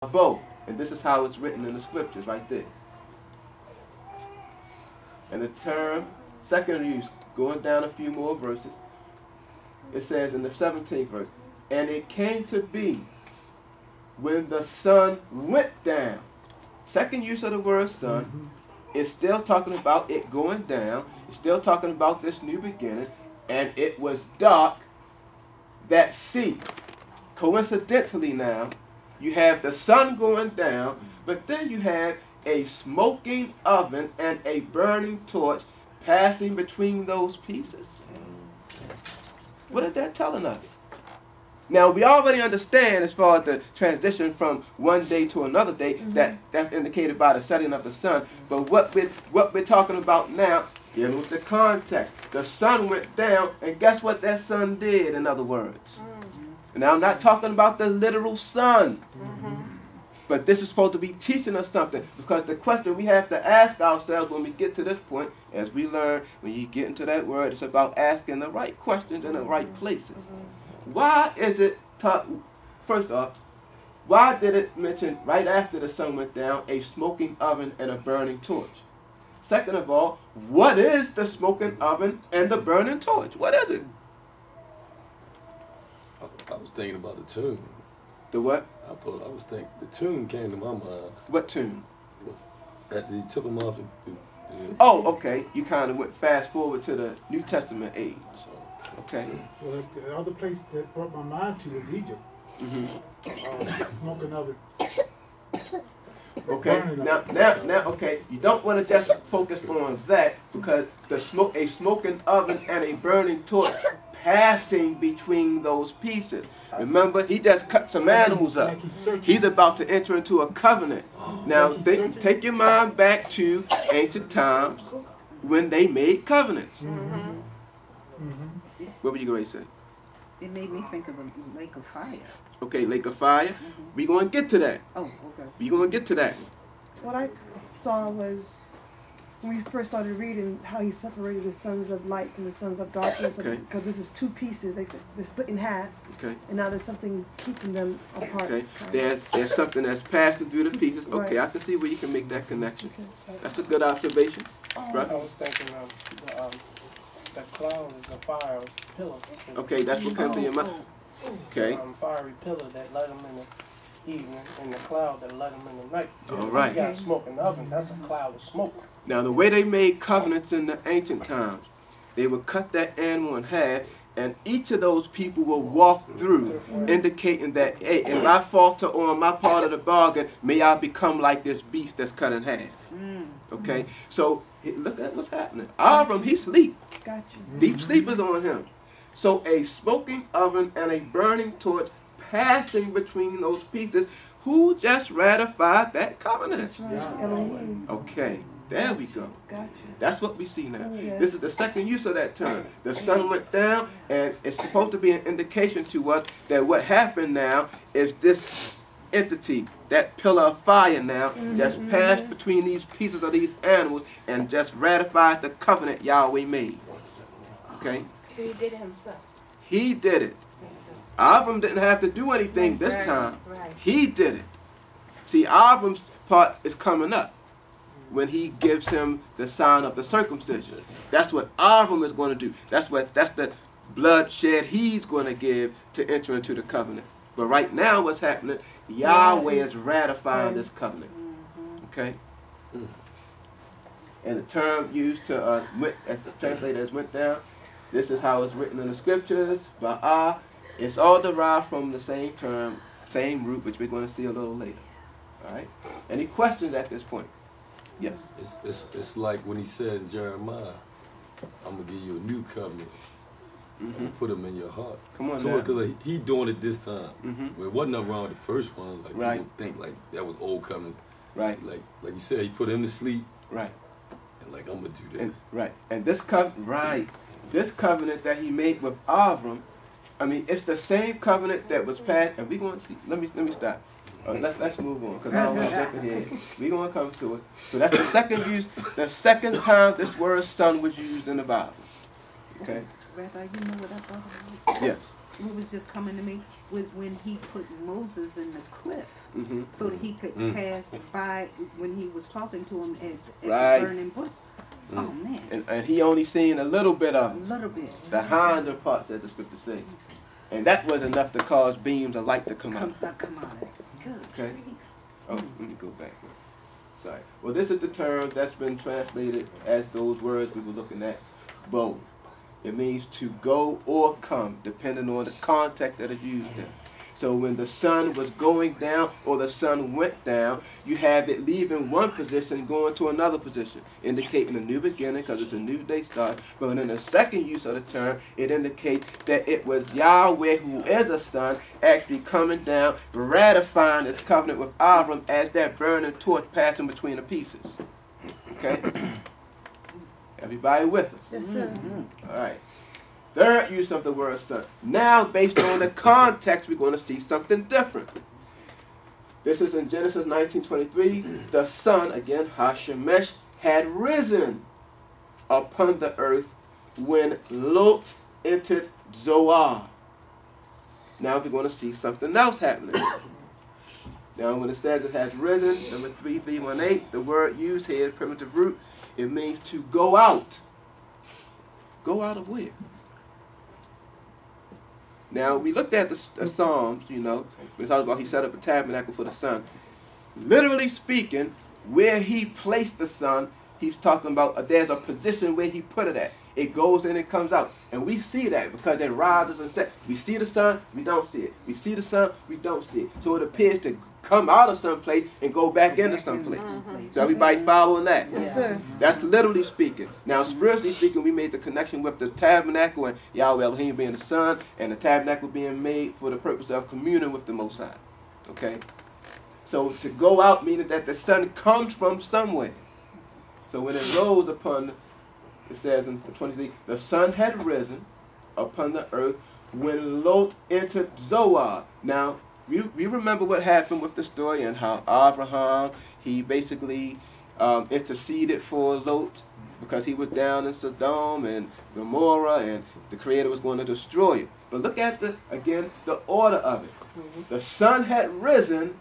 bow. And this is how it's written in the scriptures right there. And the term, second use, going down a few more verses, it says in the 17th verse, and it came to be when the sun went down. Second use of the word sun, it's still talking about it going down. It's still talking about this new beginning. And it was dark that sea. Coincidentally now, you have the sun going down, but then you have a smoking oven and a burning torch passing between those pieces. What is that telling us? Now, we already understand as far as the transition from one day to another day, that's indicated by the setting of the sun. But what we're talking about now, dealing with the context. The sun went down, and guess what that sun did, in other words? Now, I'm not talking about the literal sun. But this is supposed to be teaching us something, because the question we have to ask ourselves when we get to this point, as we learn, when you get into that word, it's about asking the right questions in the right places. Why is it taught, first off, why did it mention right after the sun went down a smoking oven and a burning torch? Second of all, what is the smoking oven and the burning torch? What is it? I was thinking about the tune. The what? I was thinking, the tune came to my mind. What tune? That they took them off Oh, okay. You kind of went fast forward to the New Testament age. Okay. Well, the other place that brought my mind to is Egypt. Smoking oven. Okay. Now, okay. You don't want to just focus on that, because a smoking oven and a burning torch passing between those pieces. Remember, he just cut some animals up. He's about to enter into a covenant. Now, take your mind back to ancient times when they made covenants. What were you going to say? It made me think of a lake of fire. Okay, lake of fire. We're going to get to that. Oh, okay. We're going to get to that. What I saw was, when we first started reading, how he separated the sons of light and the sons of darkness. Okay. Because this is two pieces. They're split in half. Okay. And now there's something keeping them apart. Okay. There's something that's passing through the pieces. Okay, Right. I can see where you can make that connection. Okay. That's a good observation. Right? I was thinking of the cloud is the fire pillar. Okay, that's what comes to your mind. Okay. Fiery pillar that light them in the evening, and the cloud that light them in the night. All right. You got a smoking oven, that's a cloud of smoke. Now, the way they made covenants in the ancient times, they would cut that animal in half, and each of those people will walk through, indicating that, hey, if I falter on my part of the bargain, may I become like this beast that's cut in half. Okay? So, look at what's happening. Abram, he sleep. Gotcha. Deep sleep is on him. So, a smoking oven and a burning torch passing between those pieces. Who just ratified that covenant? That's right. Elohim. Okay. There we go. Gotcha. That's what we see now. Yeah. This is the second use of that term. The sun went down, and it's supposed to be an indication to us that what happened now is this entity, that pillar of fire now, just passed between these pieces of these animals and just ratified the covenant Yahweh made. Okay? So he did it himself. He did it. Abram didn't have to do anything this time. Right. He did it. See, Abram's part is coming up when he gives him the sign of the circumcision. That's what Abram is going to do. That's the bloodshed he's going to give to enter into the covenant. But right now what's happening, Yahweh is ratifying this covenant. Okay? And the term used to, as the translators went down, this is how it's written in the scriptures, Ba'ah. It's all derived from the same term, same root, which we're going to see a little later. All right? Any questions at this point? Yes. It's like when he said in Jeremiah, I'm going to give you a new covenant. And put them in your heart. Come on so now. Because he doing it this time. Well, it wasn't nothing wrong with the first one. Like people think like that was old covenant. Right. Like you said, he put him to sleep. Right. And like, I'm going to do this. And this covenant, this covenant that he made with Avram, I mean, it's the same covenant that was passed. And we're going to see. Let me stop. Let's move on, because I don't want to jump ahead. We're going to come to it. So that's the second use, the second time this word son was used in the Bible. Okay? Rabbi, you know what I thought about? Yes. what was just coming to me was when he put Moses in the cliff Mm-hmm. so that he could pass by when he was talking to him at Right. the burning bush. Oh man, And he only seen a little bit a of it. little bit. The hinder parts, as the scripture say. And that was enough to cause beams of light to come out. Come out. Good. Okay. grief. Oh, let me go back. Sorry. Well, this is the term that's been translated as those words we were looking at, both. It means to go or come, depending on the context that it's used in. So when the sun was going down or the sun went down, you have it leaving one position going to another position, indicating a new beginning because it's a new day start. But in the second use of the term, it indicates that it was Yahweh, who is the sun, actually coming down, ratifying his covenant with Avram as that burning torch passing between the pieces. Okay? Everybody with us? Yes, sir. All right. Third use of the word son. Now, based on the context, we're going to see something different. This is in Genesis 19:23. The sun, again, Hashemesh, had risen upon the earth when Lot entered Zoar. Now we're going to see something else happening. Now, when it says it has risen, number 3318, the word used here is primitive root. It means to go out. Go out of where? Now, we looked at the Psalms, you know, we talked about he set up a tabernacle for the sun. Literally speaking, where he placed the sun, he's talking about there's a position where he put it at. It goes in and comes out. And we see that because it rises and sets. We see the sun, we don't see it. We see the sun, we don't see it. So it appears to come out of some place and go back into some place. So everybody following that? Yes, sir. That's literally speaking. Now, spiritually speaking, we made the connection with the tabernacle and Yahweh Elohim being the sun, and the tabernacle being made for the purpose of communing with the Most High. Okay? So to go out meaning that the sun comes from somewhere. So when it rose upon, it says in 23, the sun had risen upon the earth when Lot entered Zoar. Now, we remember what happened with the story and how Abraham, he basically interceded for Lot because he was down in Sodom and Gomorrah and the Creator was going to destroy it. But look at the order of it. The sun had risen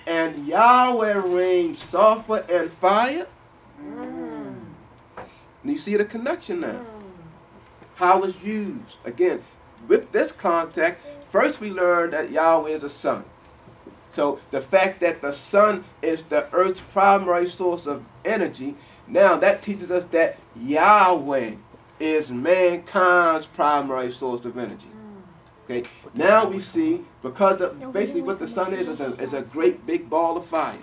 and Yahweh rained sulfur and fire. And you see the connection now. How it's used. Again, with this context, first we learned that Yahweh is a sun. So the fact that the sun is the earth's primary source of energy, now that teaches us that Yahweh is mankind's primary source of energy. Okay. Now we see, because basically what the sun is a great big ball of fire.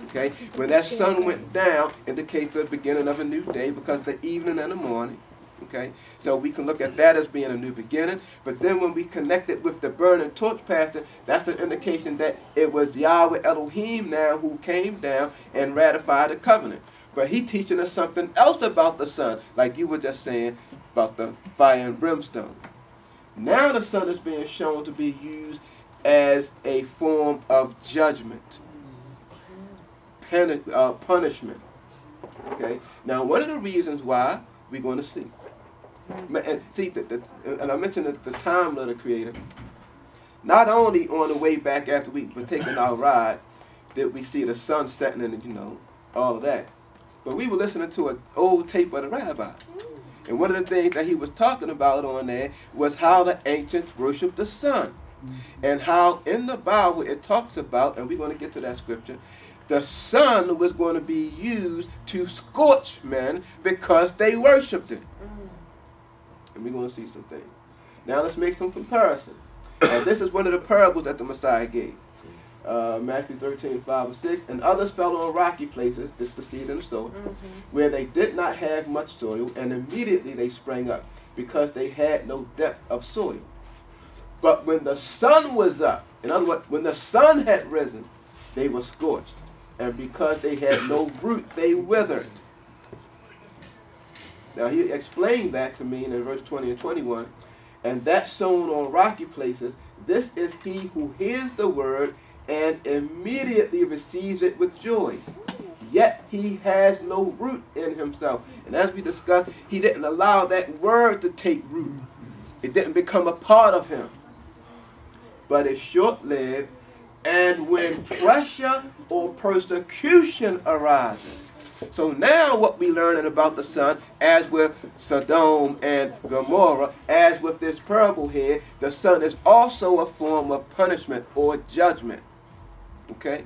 Okay. When that sun went down, indicates the beginning of a new day because the evening and the morning. Okay, so we can look at that as being a new beginning. But then when we connect it with the burning torch passing, that's an indication that it was Yahweh Elohim now who came down and ratified the covenant. But he teaching us something else about the sun, like you were just saying about the fire and brimstone. Now the sun is being shown to be used as a form of judgment, punishment. Okay, now one of the reasons why we're going to see. And see, and I mentioned the time of the Creator. Not only on the way back after we were taking our ride did we see the sun setting and, you know, all of that. But we were listening to an old tape of the rabbi. And one of the things that he was talking about on there was how the ancients worshiped the sun. And how in the Bible it talks about, and we're going to get to that scripture, the sun was going to be used to scorch men because they worshipped it. And we're going to see some things. Now let's make some comparison. And this is one of the parables that the Messiah gave. Matthew 13:5-6. And others fell on rocky places, this is the seed and the sower, where they did not have much soil, and immediately they sprang up, because they had no depth of soil. But when the sun was up, in other words, when the sun had risen, they were scorched. And because they had no root, they withered. Now he explained that to me in verse 20 and 21. And that sown on rocky places, this is he who hears the word and immediately receives it with joy. Yet he has no root in himself. And as we discussed, he didn't allow that word to take root. It didn't become a part of him. but it's short-lived. And when pressure or persecution arises. So now what we're learning about the sun, as with Sodom and Gomorrah, as with this parable here, the sun is also a form of punishment or judgment. Okay?